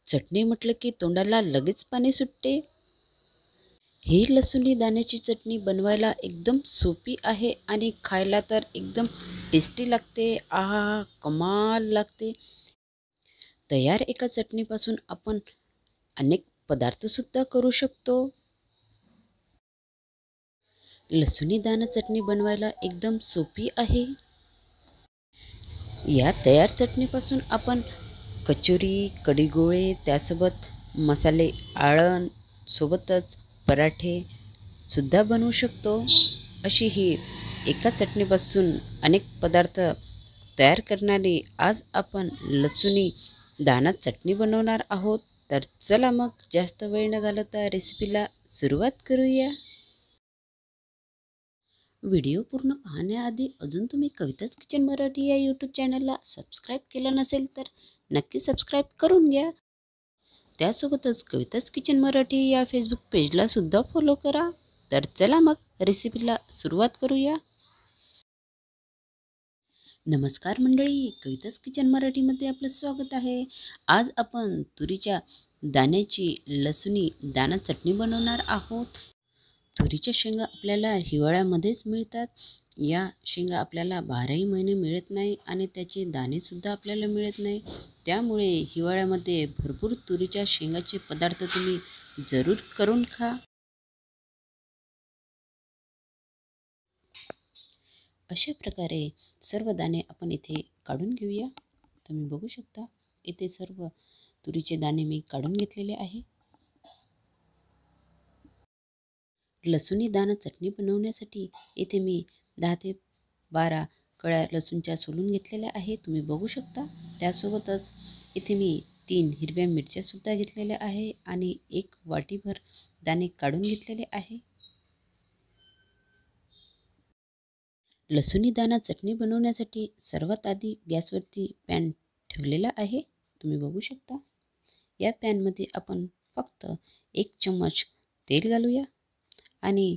चटणी म्हटलं की तोंडाला लगेच पाणी सुटते। ही लसुणी दाण्याची चटणी बनवायला एकदम सोपी आहे आणि खायला तर एकदम टेस्टी लागते। आहा, कमाल लागते। तयार एका चटणीपासून आपण अनेक पदार्थसुद्धा करू शकतो। लसुणी दाणा चटणी बनवायला एकदम सोपी आहे। या तयार चटणीपासून आपण कचोरी, कढीगोळे, त्यासोबत मसाले, आळण, सोबतच पराठे सुद्धा बनवू शकतो। अशी ही एका चटणीपासून अनेक पदार्थ तयार करणारी आज आपण लसुणी दाणा चटणी बनवणार आहोत। तर चला मग जास्त वेळ न घालवता रेसिपीला सुरुवात करूया। व्हिडिओ पूर्ण पाहण्याआधी अजून तुम्ही कविताच किचन मराठी या यूट्यूब चॅनलला सबस्क्राईब केलं नसेल तर नक्की सबस्क्राईब करून घ्या। त्यासोबतच कविताच किचन मराठी या फेसबुक पेजला सुद्धा फॉलो करा। तर चला मग रेसिपीला सुरुवात करूया। नमस्कार मंडळी, कविताच किचन मराठीमध्ये आपलं स्वागत आहे। आज आपण तुरीच्या दाण्याची लसुणी दाणा चटणी बनवणार आहोत। तुरीच्या शेंगा आपल्याला हिवाळ्यामध्येच मिळतात। या शेंगा आपल्याला 12ही महिने मिळत नाही आणि त्याचे दाणेसुद्धा आपल्याला मिळत नाही। त्यामुळे हिवाळ्यामध्ये भरपूर तुरीच्या शेंगाचे पदार्थ तुम्ही जरूर करून खा। अशा प्रकारे सर्व दाणे आपण इथे काढून घेऊया। तुम्ही बघू शकता इथे सर्व तुरीचे दाणे मी काढून घेतलेले आहे। लसुणी दाणा चटणी बनवण्यासाठी इथे मी 10 ते 12 कळ्या लसूणच्या सोलून घेतलेल्या आहे, तुम्ही बघू शकता। त्यासोबतच इथे मी 3 हिरव्या मिरच्यासुद्धा घेतलेल्या आहे आणि 1 वाटीभर दाणे काढून घेतलेले आहे। लसुणी दाणा चटणी बनवण्यासाठी सर्वात आधी गॅसवरती पॅन ठेवलेला आहे, तुम्ही बघू शकता। या पॅनमध्ये आपण फक्त 1 चम्मच तेल घालूया आणि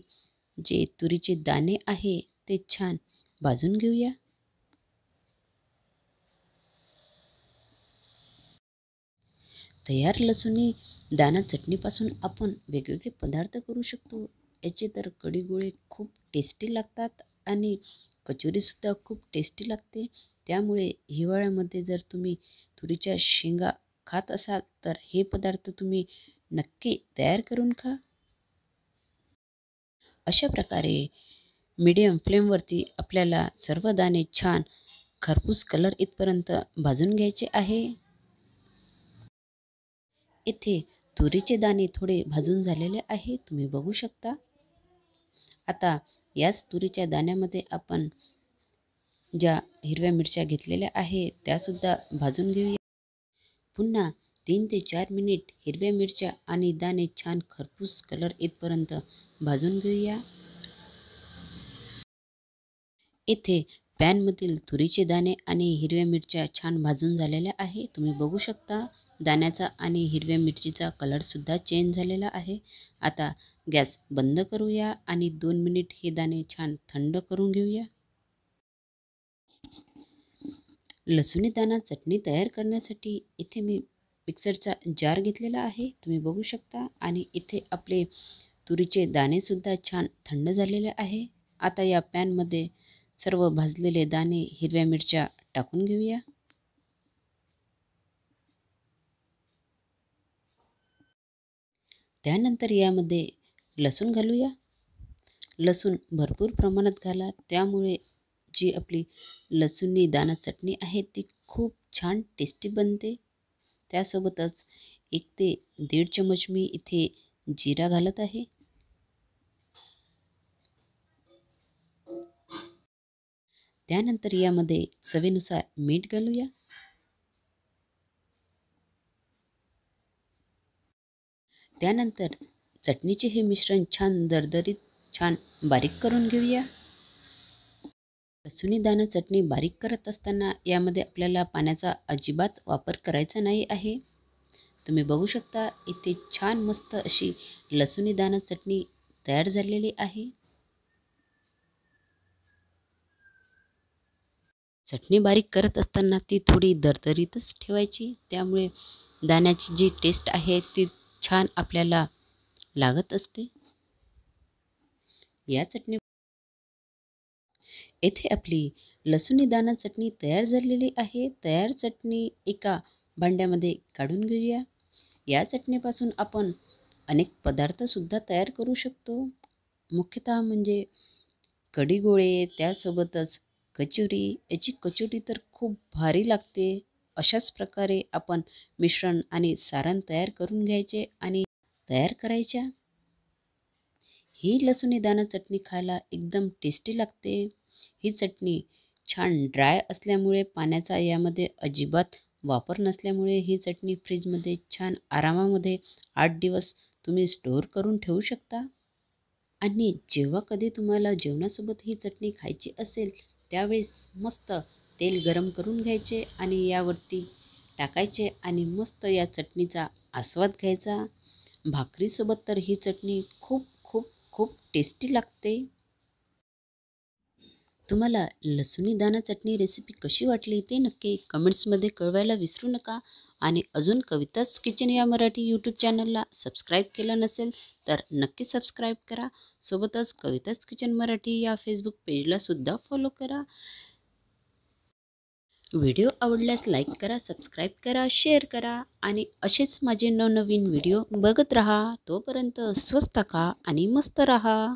जे तुरीचे दाणे आहे ते छान भाजून घेऊया। तयार लसुणी दाणा चटणीपासून आपण वेगवेगळे पदार्थ करू शकतो। याचे तर कढीगोळे खूप टेस्टी लागतात आणि कचोरीसुद्धा खूप टेस्टी लागते। त्यामुळे हिवाळ्यामध्ये जर तुम्ही तुरीच्या शेंगा खात असाल तर हे पदार्थ तुम्ही नक्की तयार करून खा। अशा प्रकारे मीडियम फ्लेमवरती आपल्याला सर्व दाणे छान खरपूस कलर इथपर्यंत भाजून घ्यायचे आहे। इथे तुरीचे दाणे थोडे भाजून झालेले आहे, तुम्ही बघू शकता। आता याच तुरीच्या दाण्यामध्ये आपण ज्या हिरव्या मिरच्या घेतलेल्या आहे त्यासुद्धा भाजून घेऊया। पुन्हा 3 ते 4 मिनिट हिरव्या मिरच्या आणि दाणे छान खरपूस कलर इथपर्यंत भाजून घेऊया। इथे पॅनमधील तुरीचे दाणे आणि हिरव्या मिरच्या छान भाजून झालेल्या आहे, तुम्ही बघू शकता। दाण्याचा आणि हिरव्या मिरचीचा कलरसुद्धा चेंज झालेला आहे। आता गॅस बंद करूया आणि 2 मिनिट हे दाणे छान थंड करून घेऊया। लसुणी दाणा चटणी तयार करण्यासाठी इथे मी मिक्सरचा जार घेतलेला आहे, तुम्ही बघू शकता। आणि इथे आपले तुरीचे दाणेसुद्धा छान थंड झालेले आहे। आता या पॅनमध्ये सर्व भाजलेले दाणे, हिरव्या मिरच्या टाकून घेऊया। त्यानंतर यामध्ये लसूण घालूया। लसूण भरपूर प्रमाणात घाला, त्यामुळे जी आपली लसुणी दाणा चटणी आहे ती खूप छान टेस्टी बनते। त्यासोबतच 1 ते 1.5 चम्मच मी इथे जिरा घालत आहे। त्यानंतर यामध्ये चवीनुसार मीठ घालूया। त्यानंतर चटणीचे हे मिश्रण छान दरदरीत छान बारीक करून घेऊया। लसुणी दाणा चटणी बारीक करत असताना यामध्ये आपल्याला पाण्याचा अजिबात वापर करायचा नाही आहे। तुम्ही बघू शकता इथे छान मस्त अशी लसुणी दाणा चटणी तयार झालेली आहे। चटणी बारीक करत असताना ती थोडी दरदरीतच ठेवायची, त्यामुळे दाण्याची जी टेस्ट आहे ती छान आपल्याला लागत असते. या चटणी येथे आपली लसूणी दाणा चटणी तयार झालेली आहे. तयार चटणी एका भांड्यामध्ये काढून घेऊया. या चटणीपासून आपण अनेक पदार्थसुद्धा तयार करू शकतो. मुख्यतः म्हणजे कढी गोळे, त्यासोबतच कचोरी. याची कचोरी तर खूप भारी लागते. अशाच प्रकारे आपण मिश्रण आणि सारण तयार करून घ्यायचे आणि तयार करायच्या. ही लसूणी दाणा चटणी खायला एकदम टेस्टी लागते. ही चटणी छान ड्राय असल्यामुळे पाण्याचा यामध्ये अजिबात वापर नसल्यामुळे ही चटणी फ्रीजमध्ये छान आरामामध्ये 8 दिवस तुम्ही स्टोअर करून ठेवू शकता. आणि जेव्हा कधी तुम्हाला जेवणासोबत ही चटणी खायची असेल त्यावेळेस मस्त तेल गरम करून घ्यायचे आणि यावरती टाकायचे आणि मस्त या चटणीचा आस्वाद घ्यायचा. भाकरीसोबत तर ही चटणी खूप खूप खूप टेस्टी लागते. तुम्हाला लसूणी दाणा चटणी रेसिपी कशी वाटली ते नक्की कमेंट्समध्ये कळवायला विसरू नका. आणि अजून कविताच किचन या मराठी यूट्यूब चॅनलला सबस्क्राईब केलं नसेल तर नक्की सबस्क्राईब करा. सोबतच कविताच किचन मराठी या फेसबुक पेजलासुद्धा फॉलो करा. व्हिडिओ आवडल्यास लाईक करा, सबस्क्राईब करा, शेअर करा आणि असेच माझे नवनवीन व्हिडिओ बघत राहा. तोपर्यंत स्वस्त खा आणि मस्त राहा.